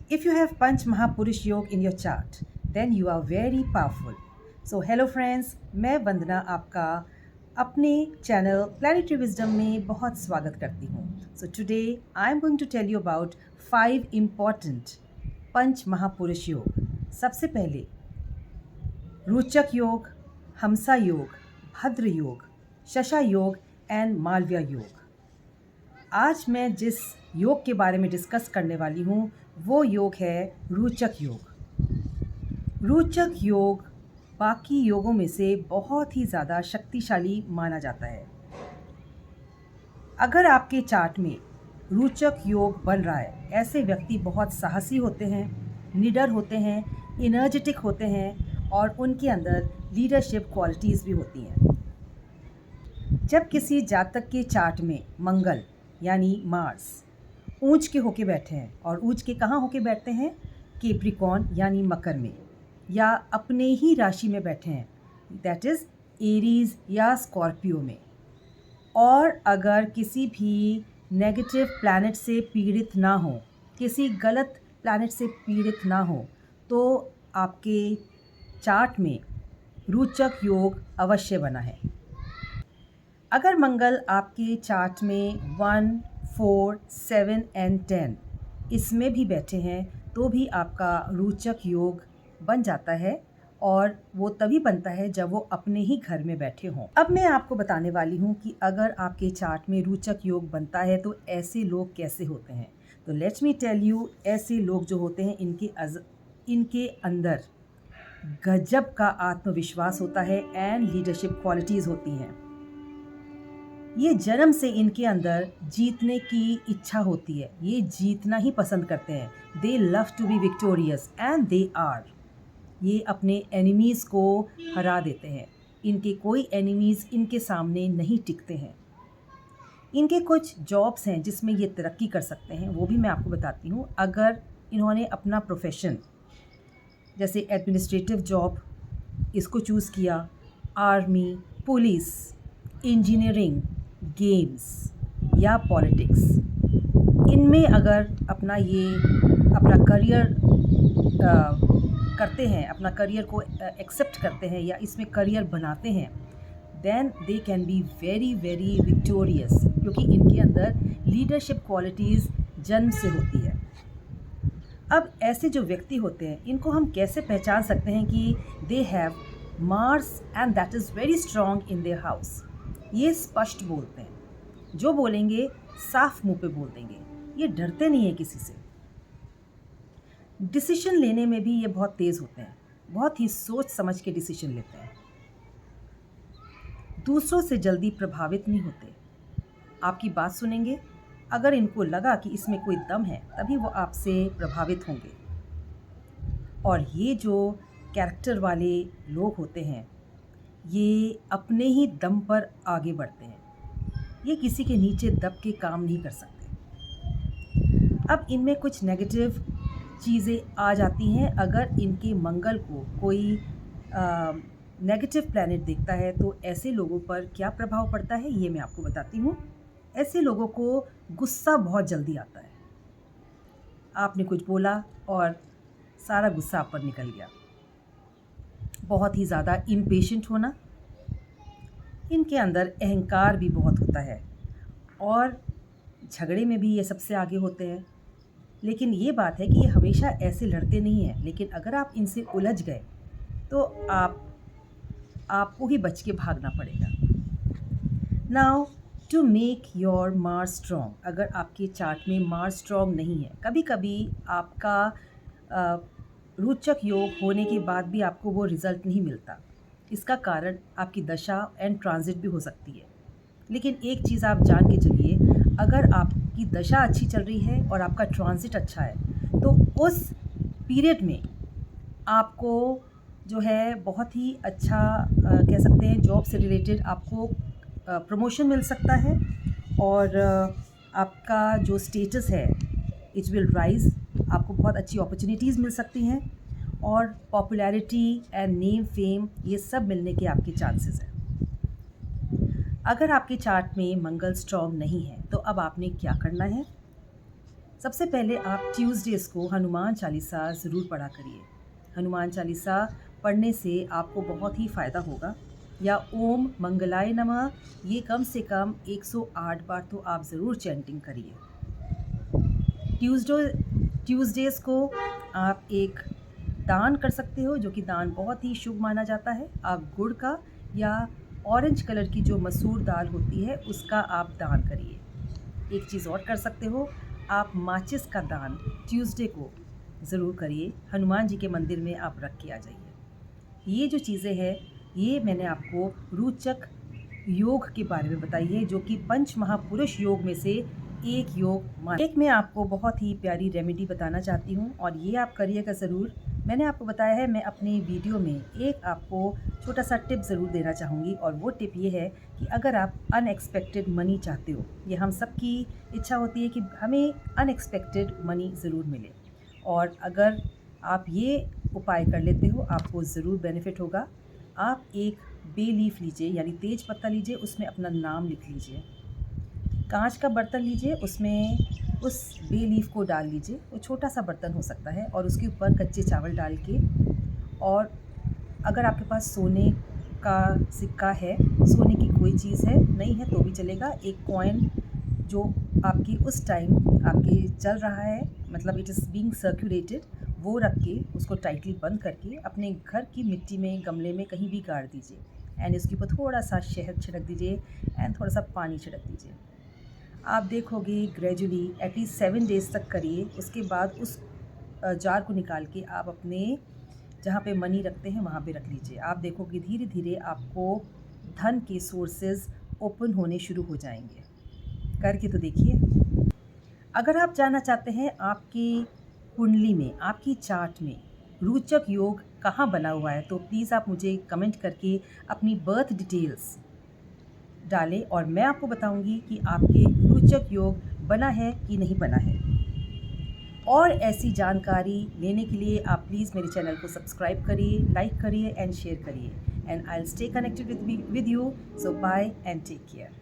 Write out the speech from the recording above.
if you have Panch Mahapurush Yog in your chart, then you are very powerful. So hello friends, मैं वंदना आपका अपने channel planetary wisdom में बहुत स्वागत करती हूँ. So today I am going to tell you about 5 important पंच महापुरुष योग. सबसे पहले रोचक योग, हमसा योग, भद्र योग, शशा योग एंड मालव्य योग. आज मैं जिस योग के बारे में डिस्कस करने वाली हूँ वो योग है रोचक योग. रोचक योग बाकी योगों में से बहुत ही ज़्यादा शक्तिशाली माना जाता है. अगर आपके चार्ट में रोचक योग बन रहा है, ऐसे व्यक्ति बहुत साहसी होते हैं, निडर होते हैं, एनर्जेटिक होते हैं और उनके अंदर लीडरशिप क्वालिटीज़ भी होती हैं. जब किसी जातक के चार्ट में मंगल यानी मार्स ऊंच के होके बैठे हैं, और ऊंच के कहाँ होके बैठते हैं? कैप्रिकॉर्न यानी मकर में, या अपने ही राशि में बैठे हैं, दैट इज़ एरीज या स्कॉर्पियो में, और अगर किसी भी नेगेटिव प्लैनेट से पीड़ित ना हो, किसी गलत प्लैनेट से पीड़ित ना हो, तो आपके चार्ट में रोचक योग अवश्य बना है. अगर मंगल आपके चार्ट में 1, 4, 7 एंड 10 इसमें भी बैठे हैं तो भी आपका रोचक योग बन जाता है, और वो तभी बनता है जब वो अपने ही घर में बैठे हों. अब मैं आपको बताने वाली हूँ कि अगर आपके चार्ट में रोचक योग बनता है तो ऐसे लोग कैसे होते हैं. तो लेट्स मी टेल यू, ऐसे लोग जो होते हैं इनके अंदर गजब का आत्मविश्वास होता है एंड लीडरशिप क्वालिटीज़ होती हैं. ये जन्म से इनके अंदर जीतने की इच्छा होती है, ये जीतना ही पसंद करते हैं. They love to be victorious and they are. ये अपने एनिमीज़ को हरा देते हैं. इनके कोई एनिमीज़ इनके सामने नहीं टिकते हैं. इनके कुछ जॉब्स हैं जिसमें ये तरक्की कर सकते हैं, वो भी मैं आपको बताती हूँ. अगर इन्होंने अपना प्रोफेशन जैसे एडमिनिस्ट्रेटिव जॉब इसको चूज़ किया, आर्मी, पुलिस, इंजीनियरिंग, गेम्स या पॉलिटिक्स, इनमें अगर अपना करियर करते हैं, अपना करियर को एक्सेप्ट करते हैं या इसमें करियर बनाते हैं, then they can be very very victorious, क्योंकि इनके अंदर लीडरशिप क्वालिटीज़ जन्म से होती है. अब ऐसे जो व्यक्ति होते हैं इनको हम कैसे पहचान सकते हैं कि they have Mars and that is very strong in their house. ये स्पष्ट बोलते हैं, जो बोलेंगे साफ मुंह पे बोल देंगे. ये डरते नहीं है किसी से. डिसीजन लेने में भी ये बहुत तेज़ होते हैं, बहुत ही सोच समझ के डिसीजन लेते हैं. दूसरों से जल्दी प्रभावित नहीं होते, आपकी बात सुनेंगे. अगर इनको लगा कि इसमें कोई दम है तभी वो आपसे प्रभावित होंगे. और ये जो कैरेक्टर वाले लोग होते हैं ये अपने ही दम पर आगे बढ़ते हैं. ये किसी के नीचे दब के काम नहीं कर सकते. अब इनमें कुछ नेगेटिव चीज़ें आ जाती हैं. अगर इनके मंगल को कोई नेगेटिव प्लैनेट देखता है तो ऐसे लोगों पर क्या प्रभाव पड़ता है ये मैं आपको बताती हूँ. ऐसे लोगों को गुस्सा बहुत जल्दी आता है. आपने कुछ बोला और सारा गुस्सा आप पर निकल गया. बहुत ही ज़्यादा इम्पेशेंट होना, इनके अंदर अहंकार भी बहुत होता है, और झगड़े में भी ये सबसे आगे होते हैं. लेकिन ये बात है कि ये हमेशा ऐसे लड़ते नहीं हैं, लेकिन अगर आप इनसे उलझ गए तो आपको ही बच के भागना पड़ेगा. Now to make your Mars strong, अगर आपके चार्ट में मार्स स्ट्रॉन्ग नहीं है, कभी कभी आपका रोचक योग होने के बाद भी आपको वो रिज़ल्ट नहीं मिलता. इसका कारण आपकी दशा एंड ट्रांजिट भी हो सकती है. लेकिन एक चीज़ आप जान के चलिए, अगर आपकी दशा अच्छी चल रही है और आपका ट्रांजिट अच्छा है तो उस पीरियड में आपको जो है बहुत ही अच्छा कह सकते हैं जॉब से रिलेटेड आपको प्रमोशन मिल सकता है, और आपका जो स्टेटस है इट विल राइज़. आपको बहुत अच्छी अपॉर्चुनिटीज़ मिल सकती हैं, और पॉपुलैरिटी एंड नेम फेम ये सब मिलने के आपके चांसेस हैं. अगर आपके चार्ट में मंगल स्ट्रॉन्ग नहीं है तो अब आपने क्या करना है? सबसे पहले आप ट्यूसडेज़ को हनुमान चालीसा ज़रूर पढ़ा करिए। हनुमान चालीसा पढ़ने से आपको बहुत ही फ़ायदा होगा। या ओम मंगलाय नमः, ये कम से कम 108 बार तो आप ज़रूर चैंटिंग करिए। ट्यूसडेज़ को आप एक दान कर सकते हो, जो कि दान बहुत ही शुभ माना जाता है। आप गुड़ का या ऑरेंज कलर की जो मसूर दाल होती है उसका आप दान करिए। एक चीज़ और कर सकते हो, आप माचिस का दान ट्यूसडे को ज़रूर करिए। हनुमान जी के मंदिर में आप रख के आ जाइए। ये जो चीज़ें हैं ये मैंने आपको रोचक योग के बारे में बताई है, जो कि पंच महापुरुष योग में से एक योग एक मैं आपको बहुत ही प्यारी रेमेडी बताना चाहती हूँ और ये आप करिएगा ज़रूर। मैंने आपको बताया है, मैं अपनी वीडियो में एक आपको छोटा सा टिप ज़रूर देना चाहूँगी और वो टिप ये है कि अगर आप अनएक्सपेक्टेड मनी चाहते हो, ये हम सब की इच्छा होती है कि हमें अनएक्सपेक्टेड मनी ज़रूर मिले, और अगर आप ये उपाय कर लेते हो आपको ज़रूर बेनिफिट होगा। आप एक बे लीफ लीजिए, यानी तेज पत्ता लीजिए, उसमें अपना नाम लिख लीजिए। कांच का बर्तन लीजिए, उसमें उस बे लीफ को डाल लीजिए, वो छोटा सा बर्तन हो सकता है, और उसके ऊपर कच्चे चावल डाल के, और अगर आपके पास सोने का सिक्का है, सोने की कोई चीज़ है, नहीं है तो भी चलेगा, एक कॉइन जो आपकी उस टाइम आपके चल रहा है, मतलब इट इज़ बीइंग सर्कुलेटेड, वो रख के उसको टाइटली बंद करके अपने घर की मिट्टी में, गमले में कहीं भी गाड़ दीजिए, एंड इसके ऊपर थोड़ा सा शहद छिड़क दीजिए एंड थोड़ा सा पानी छिड़क दीजिए। आप देखोगे ग्रेजुअली एटलीस्ट 7 डेज़ तक करिए। उसके बाद उस जार को निकाल के आप अपने जहाँ पे मनी रखते हैं वहाँ पे रख लीजिए। आप देखोगे धीरे धीरे आपको धन के सोर्सेज ओपन होने शुरू हो जाएंगे। करके तो देखिए। अगर आप जानना चाहते हैं आपकी कुंडली में, आपकी चार्ट में रोचक योग कहाँ बना हुआ है, तो प्लीज़ आप मुझे कमेंट करके अपनी बर्थ डिटेल्स डालें और मैं आपको बताऊंगी कि आपके रोचक योग बना है कि नहीं बना है। और ऐसी जानकारी लेने के लिए आप प्लीज़ मेरे चैनल को सब्सक्राइब करिए, लाइक करिए एंड शेयर करिए, and I will stay connected with you. So bye and take care.